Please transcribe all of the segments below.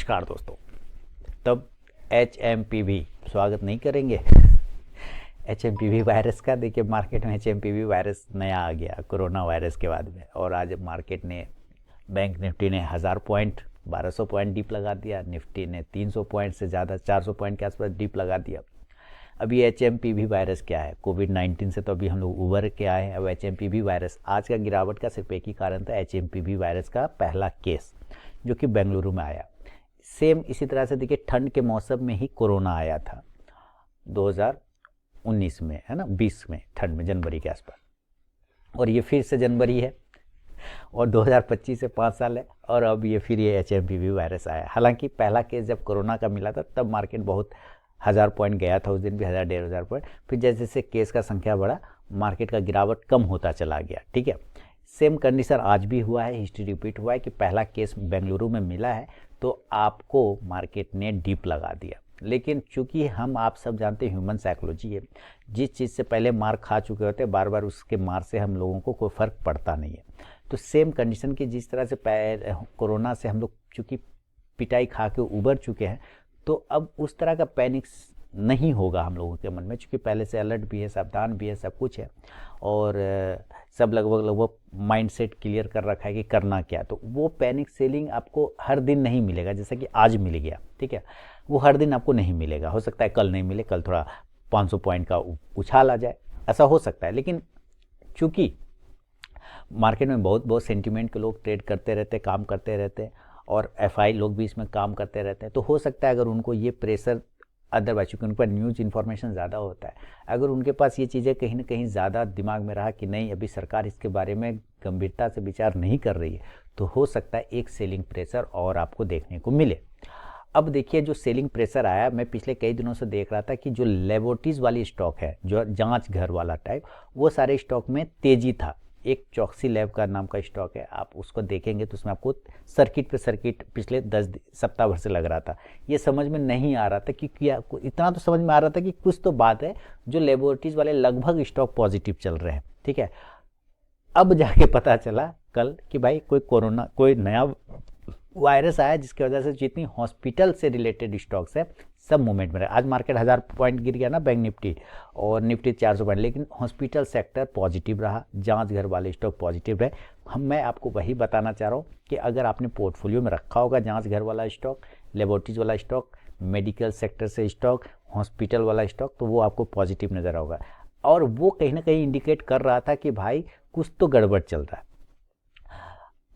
नमस्कार दोस्तों। तब HMPV स्वागत नहीं करेंगे। HMPV वायरस का देखिए, मार्केट में HMPV वायरस नया आ गया कोरोना वायरस के बाद में, और आज मार्केट ने बैंक निफ्टी ने 1000 पॉइंट 1200 पॉइंट डीप लगा दिया, निफ्टी ने 300 पॉइंट से ज़्यादा 400 पॉइंट के आसपास डीप लगा दिया। अभी HMPV वायरस क्या है? कोविड-19 से तो अभी हम लोग उबर के आए हैं। अब HMPV वायरस, आज का गिरावट का सिर्फ एक ही कारण था, HMPV वायरस का पहला केस जो कि बेंगलुरु में आया। सेम इसी तरह से देखिए, ठंड के मौसम में ही कोरोना आया था 2019 में, है ना, 20 में, ठंड में, जनवरी के आसपास, और ये फिर से जनवरी है, और 2025 से 5 साल है, और अब ये फिर ये HMPV वायरस आया। हालांकि पहला केस जब कोरोना का मिला था तब मार्केट बहुत 1000 पॉइंट गया था, उस दिन भी 1000-1500 पॉइंट। फिर जैसे जैसे केस का संख्या बढ़ा, मार्केट का गिरावट कम होता चला गया। ठीक है, सेम कंडीशन आज भी हुआ है, हिस्ट्री रिपीट हुआ है कि पहला केस बेंगलुरु में मिला है तो आपको मार्केट ने डीप लगा दिया। लेकिन चूंकि हम आप सब जानते हैं ह्यूमन साइकोलॉजी है, जिस चीज़ से पहले मार खा चुके होते हैं बार बार उसके मार से हम लोगों को कोई फ़र्क पड़ता नहीं है। तो सेम कंडीशन की, जिस तरह से कोरोना से हम लोग चूँकि पिटाई खा के उबर चुके हैं, तो अब उस तरह का पैनिक नहीं होगा हम लोगों के मन में, क्योंकि पहले से अलर्ट भी है, सावधान भी है, सब कुछ है, और सब लगभग माइंडसेट क्लियर कर रखा है कि करना क्या। तो वो पैनिक सेलिंग आपको हर दिन नहीं मिलेगा, जैसे कि आज मिल गया, ठीक है, वो हर दिन आपको नहीं मिलेगा। हो सकता है कल नहीं मिले, कल थोड़ा 500 पॉइंट का उछाल आ जाए, ऐसा हो सकता है। लेकिन चूँकि मार्केट में बहुत सेंटिमेंट के लोग ट्रेड करते रहते, काम करते रहते, और FI लोग भी इसमें काम करते रहते हैं, तो हो सकता है अगर उनको ये प्रेशर, अदरवाइज क्योंकि उन पर न्यूज़ इन्फॉर्मेशन ज़्यादा होता है, अगर उनके पास ये चीज़ें कहीं ना कहीं ज़्यादा दिमाग में रहा कि नहीं अभी सरकार इसके बारे में गंभीरता से विचार नहीं कर रही है, तो हो सकता है एक सेलिंग प्रेशर और आपको देखने को मिले। अब देखिए, जो सेलिंग प्रेशर आया, मैं पिछले कई दिनों से देख रहा था कि जो लेबोरेटरीज वाली स्टॉक है, जो जांच घर वाला टाइप, वो सारे स्टॉक में तेजी था। एक चौकसी लैब का नाम का स्टॉक है, आप उसको देखेंगे तो उसमें आपको सर्किट पे सर्किट पिछले 10 सप्ताह भर से लग रहा था। ये समझ में नहीं आ रहा था कि क्या, इतना तो समझ में आ रहा था कि कुछ तो बात है, जो लेबोरेटरीज वाले लगभग स्टॉक पॉजिटिव चल रहे हैं। ठीक है, अब जाके पता चला कल कि भाई कोई नया वायरस आया, जिसकी वजह से जितनी हॉस्पिटल से रिलेटेड स्टॉक्स है सब मूवमेंट में रहे। आज मार्केट 1000 पॉइंट गिर गया ना, बैंक निफ्टी और निफ्टी 400 पॉइंट, लेकिन हॉस्पिटल सेक्टर पॉजिटिव रहा, जांच घर वाले स्टॉक पॉजिटिव रहे। मैं आपको वही बताना चाह रहा हूँ कि अगर आपने पोर्टफोलियो में रखा होगा जांच घर वाला स्टॉक, लेबोरेटरीज वाला स्टॉक, मेडिकल सेक्टर से स्टॉक, हॉस्पिटल वाला स्टॉक, तो वो आपको पॉजिटिव नज़र होगा, और वो कहीं ना कहीं इंडिकेट कर रहा था कि भाई कुछ तो गड़बड़ चल रहा है।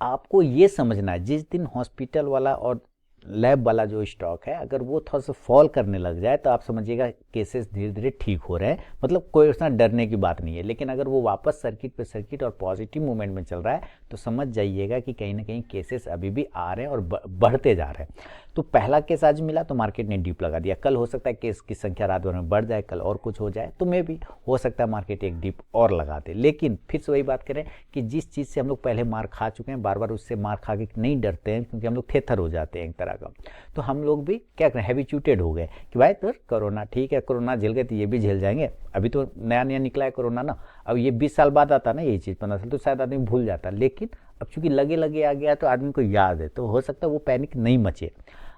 आपको ये समझना है, जिस दिन हॉस्पिटल वाला और लैब वाला जो स्टॉक है, अगर वो थोड़ा सा फॉल करने लग जाए तो आप समझिएगा केसेस धीरे धीरे ठीक हो रहे हैं, मतलब कोई उसना डरने की बात नहीं है। लेकिन अगर वो वापस सर्किट पे सर्किट और पॉजिटिव मूवमेंट में चल रहा है तो समझ जाइएगा कि कहीं ना कहीं केसेस अभी भी आ रहे हैं और बढ़ते जा रहे हैं। तो पहला केस आज मिला तो मार्केट ने डीप लगा दिया। कल हो सकता है केस की संख्या रात भर में बढ़ जाए, कल और कुछ हो जाए, तो मे भी हो सकता है मार्केट एक डीप और लगा दे। लेकिन फिर से वही बात करें कि जिस चीज़ से हम लोग पहले मार खा चुके हैं, बार बार उससे मार खा के नहीं डरते हैं, क्योंकि हम लोग थेथर हो जाते हैं एक तरह का। तो हम लोग भी क्या करें, हैबिचुएटेड हो गए कि भाई तो कोरोना ठीक है, कोरोना झेल गए तो ये भी झेल जाएंगे, अभी तो नया नया निकला है कोरोना ना, अब ये 20 साल बाद आता ना यही चीज़, 15 साल तो शायद आदमी भूल जाता। लेकिन अब चूंकि लगे आ गया तो आदमी को याद है, तो हो सकता है वो पैनिक नहीं मचे,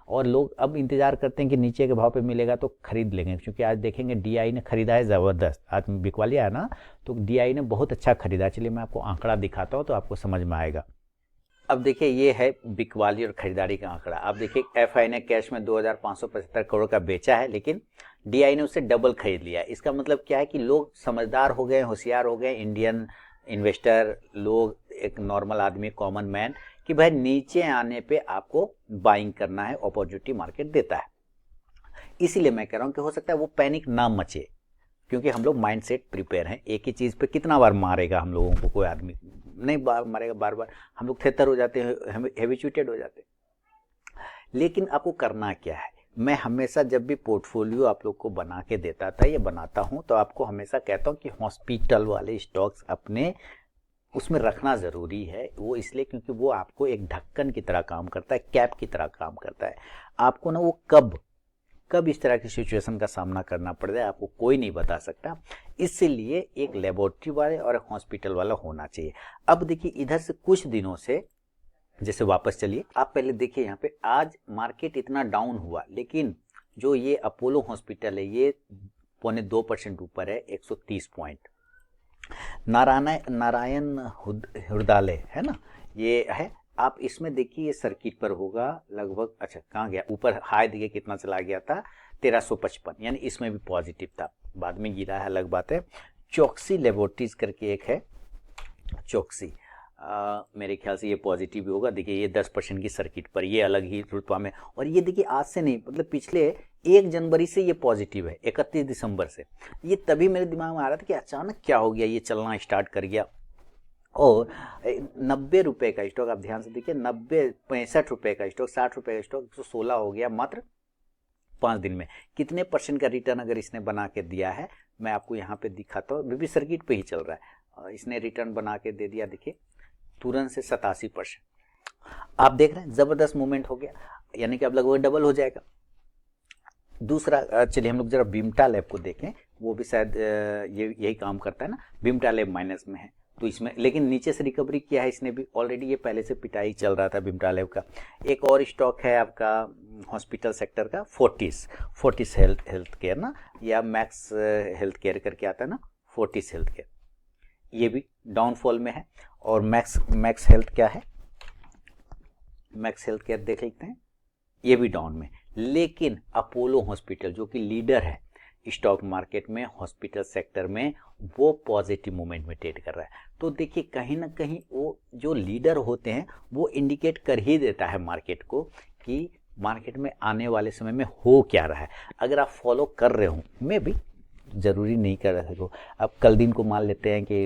और लोग अब इंतजार करते हैं कि नीचे के भाव पे मिलेगा तो खरीद लेंगे। क्योंकि आज देखेंगे DI ने खरीदा है ज़बरदस्त, आज बिकवालिया है ना, तो DI ने बहुत अच्छा खरीदा। चलिए मैं आपको आंकड़ा दिखाता हूँ तो आपको समझ में आएगा। अब देखिए, ये है बिकवाली और खरीदारी का आंकड़ा। अब देखिए, FI ने कैश में 2575 करोड़ का बेचा है, लेकिन DI ने उससे डबल खरीद लिया। इसका मतलब क्या है कि लोग समझदार हो गए, होशियार हो गए, इंडियन इन्वेस्टर लोग, एक नॉर्मल आदमी, कॉमन मैन, कि भाई नीचे आने पे आपको बाइंग करना है, अपॉर्चुनिटी मार्केट देता है। इसीलिए मैं कह रहा हूँ कि हो सकता है वो पैनिक ना मचे, क्योंकि हम लोग माइंड सेट प्रिपेयर हैं। एक ही चीज़ पे कितना बार मारेगा हम लोगों को, कोई आदमी नहीं मारेगा बार बार, हम लोग थेतर हो जाते हैं, हैबिचुएटेड हो जाते हैं। लेकिन आपको करना क्या है, मैं हमेशा जब भी पोर्टफोलियो आप लोग को बना के देता था, ये बनाता हूँ, तो आपको हमेशा कहता हूँ कि हॉस्पिटल वाले स्टॉक्स अपने उसमें रखना ज़रूरी है। वो इसलिए क्योंकि वो आपको एक ढक्कन की तरह काम करता है, कैप की तरह काम करता है। आपको ना वो कब इस तरह की सिचुएशन का सामना करना पड़ जाए आपको कोई नहीं बता सकता। इसलिए एक लेबोरेटरी वाले और एक हॉस्पिटल वाला होना चाहिए। अब देखिए, इधर से कुछ दिनों से जैसे वापस चलिए, आप पहले देखिए यहाँ पे आज मार्केट इतना डाउन हुआ, लेकिन जो ये अपोलो हॉस्पिटल है ये 0.2% ऊपर है, 130 पॉइंट। नारायण हृदयालय है ना, ये है, आप इसमें देखिए ये सर्किट पर होगा लगभग, अच्छा कहाँ गया, ऊपर हाई देखिए कितना चला गया था, 1355, यानी इसमें भी पॉजिटिव था, बाद में गिरा है, अलग बात है। चौकसी लेबोरेटरीज करके एक है, चौकसी, मेरे ख्याल से ये पॉजिटिव भी होगा। देखिए ये 10% की सर्किट पर, ये अलग ही रुतबा में, और ये देखिए आज से नहीं, मतलब पिछले 1 जनवरी से ये पॉजिटिव है, 31 दिसंबर से। ये तभी मेरे दिमाग में आ रहा था कि अचानक क्या हो गया, ये चलना स्टार्ट कर गया। और 90 रुपये का स्टॉक, आप ध्यान से देखिए, 65 रुपये का स्टॉक, 60 रुपये का स्टॉक 116 हो गया मात्र 5 दिन में। कितने % का रिटर्न अगर इसने बना के दिया है, मैं आपको यहाँ पे दिखाता हूँ, बीबी सर्किट पे ही चल रहा है, इसने रिटर्न बना के दे दिया, देखिए तुरंत से 87%। आप देख रहे हैं जबरदस्त मूवमेंट हो गया, यानी कि अब लगभग डबल हो जाएगा। दूसरा, चलिए हम लोग जरा बिमटा लैब को देखें, वो भी शायद यही काम करता है ना, बिमटा लैब माइनस में है, तो इसमें लेकिन नीचे से रिकवरी किया है इसने भी, ऑलरेडी ये पहले से पिटाई चल रहा था बिमटा लैब का। एक और स्टॉक है आपका हॉस्पिटल सेक्टर का, फोर्टिस हेल्थ केयर ना, या मैक्स हेल्थ केयर करके आता है ना, फोर्टिस हेल्थ केयर, ये भी डाउनफॉल में है। और मैक्स हेल्थ क्या है, मैक्स हेल्थ केयर देख लेते हैं, ये भी डाउन में। लेकिन अपोलो हॉस्पिटल जो कि लीडर है स्टॉक मार्केट में, हॉस्पिटल सेक्टर में, वो पॉजिटिव मूवमेंट में ट्रेड कर रहा है। तो देखिए कहीं ना कहीं वो जो लीडर होते हैं वो इंडिकेट कर ही देता है मार्केट को कि मार्केट में आने वाले समय में हो क्या रहा है। अगर आप फॉलो कर रहे हो, मैं भी ज़रूरी नहीं कर रहे हो, अब कल दिन को मान लेते हैं कि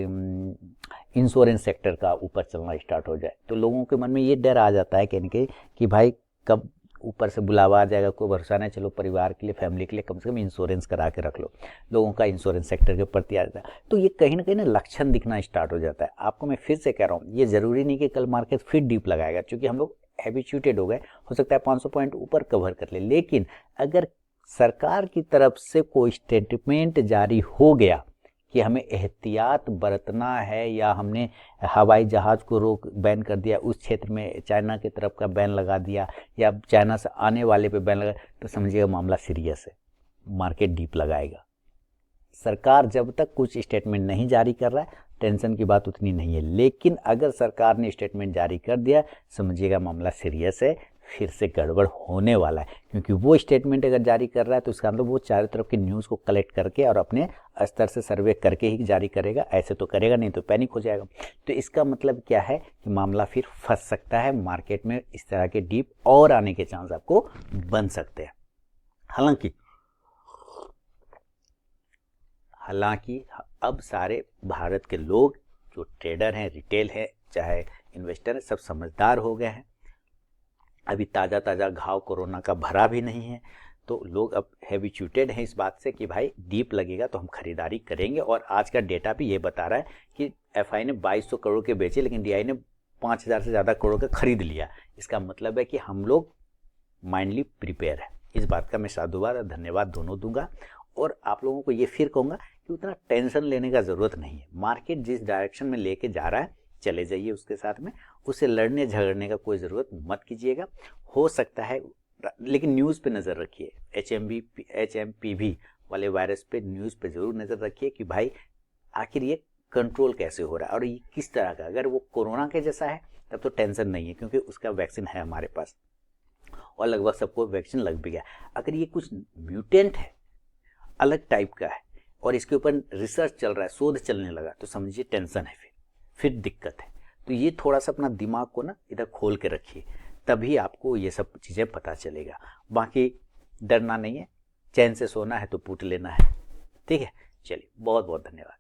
इंश्योरेंस सेक्टर का ऊपर चलना स्टार्ट हो जाए, तो लोगों के मन में ये डर आ जाता है कहीं कि भाई कब ऊपर से बुलावा आ जाएगा, कोई भरोसा नहीं, चलो परिवार के लिए, फैमिली के लिए कम से कम इंश्योरेंस करा के रख लो, लोगों का इंश्योरेंस सेक्टर के प्रति आ जाता है। तो ये कहीं ना कहीं ना लक्षण दिखना स्टार्ट हो जाता है। आपको मैं फिर से कह रहा हूँ, ये ज़रूरी नहीं कि कल मार्केट फिर डीप लगाएगा, क्योंकि हम लोग हैबिचुएटेड हो गए, हो सकता है 500 पॉइंट ऊपर कवर कर ले। लेकिन अगर सरकार की तरफ से कोई स्टेटमेंट जारी हो गया कि हमें एहतियात बरतना है, या हमने हवाई जहाज़ को बैन कर दिया, उस क्षेत्र में चाइना की तरफ का बैन लगा दिया, या चाइना से आने वाले पे बैन लगा, तो समझिएगा मामला सीरियस है, मार्केट डीप लगाएगा। सरकार जब तक कुछ स्टेटमेंट नहीं जारी कर रहा है, टेंशन की बात उतनी नहीं है, लेकिन अगर सरकार ने स्टेटमेंट जारी कर दिया, समझिएगा मामला सीरियस है, फिर से गड़बड़ होने वाला है। क्योंकि वो स्टेटमेंट अगर जारी कर रहा है तो उसका मतलब वो चारों तरफ की न्यूज़ को कलेक्ट करके और अपने स्तर से सर्वे करके ही जारी करेगा, ऐसे तो करेगा नहीं तो पैनिक हो जाएगा। तो इसका मतलब क्या है कि मामला फिर फंस सकता है, मार्केट में इस तरह के डीप और आने के चांस आपको बन सकते हैं। हालांकि अब सारे भारत के लोग जो ट्रेडर हैं, रिटेल है, चाहे इन्वेस्टर है, सब समझदार हो गए हैं। अभी ताज़ा घाव कोरोना का भरा भी नहीं है, तो लोग अब हैबिचुएटेड हैं इस बात से कि भाई डीप लगेगा तो हम खरीदारी करेंगे। और आज का डेटा भी ये बता रहा है कि एफआई ने 2200 करोड़ के बेचे, लेकिन डीआई ने 5000 से ज़्यादा करोड़ का खरीद लिया। इसका मतलब है कि हम लोग माइंडली प्रिपेयर है। इस बात का मैं साधुवाद और धन्यवाद दोनों दूंगा। और आप लोगों को ये फिर कहूँगा कि उतना टेंशन लेने का ज़रूरत नहीं है। मार्केट जिस डायरेक्शन में लेके जा रहा है चले जाइए उसके साथ में, उससे लड़ने झगड़ने का कोई ज़रूरत मत कीजिएगा। हो सकता है, लेकिन न्यूज़ पे नज़र रखिए, HMPV वाले वायरस पे न्यूज़ पे ज़रूर नज़र रखिए कि भाई आखिर ये कंट्रोल कैसे हो रहा है और ये किस तरह का। अगर वो कोरोना के जैसा है तब तो टेंशन नहीं है, क्योंकि उसका वैक्सीन है हमारे पास और लगभग सबको वैक्सीन लग भी गया। अगर ये कुछ म्यूटेंट है, अलग टाइप का है और इसके ऊपर रिसर्च चल रहा है, शोध चलने लगा, तो समझिए टेंशन है, फिर दिक्कत है। तो ये थोड़ा सा अपना दिमाग को ना इधर खोल के रखिए, तभी आपको ये सब चीज़ें पता चलेगा। बाकी डरना नहीं है, चैन से सोना है तो पूट लेना है। ठीक है, चलिए बहुत बहुत धन्यवाद।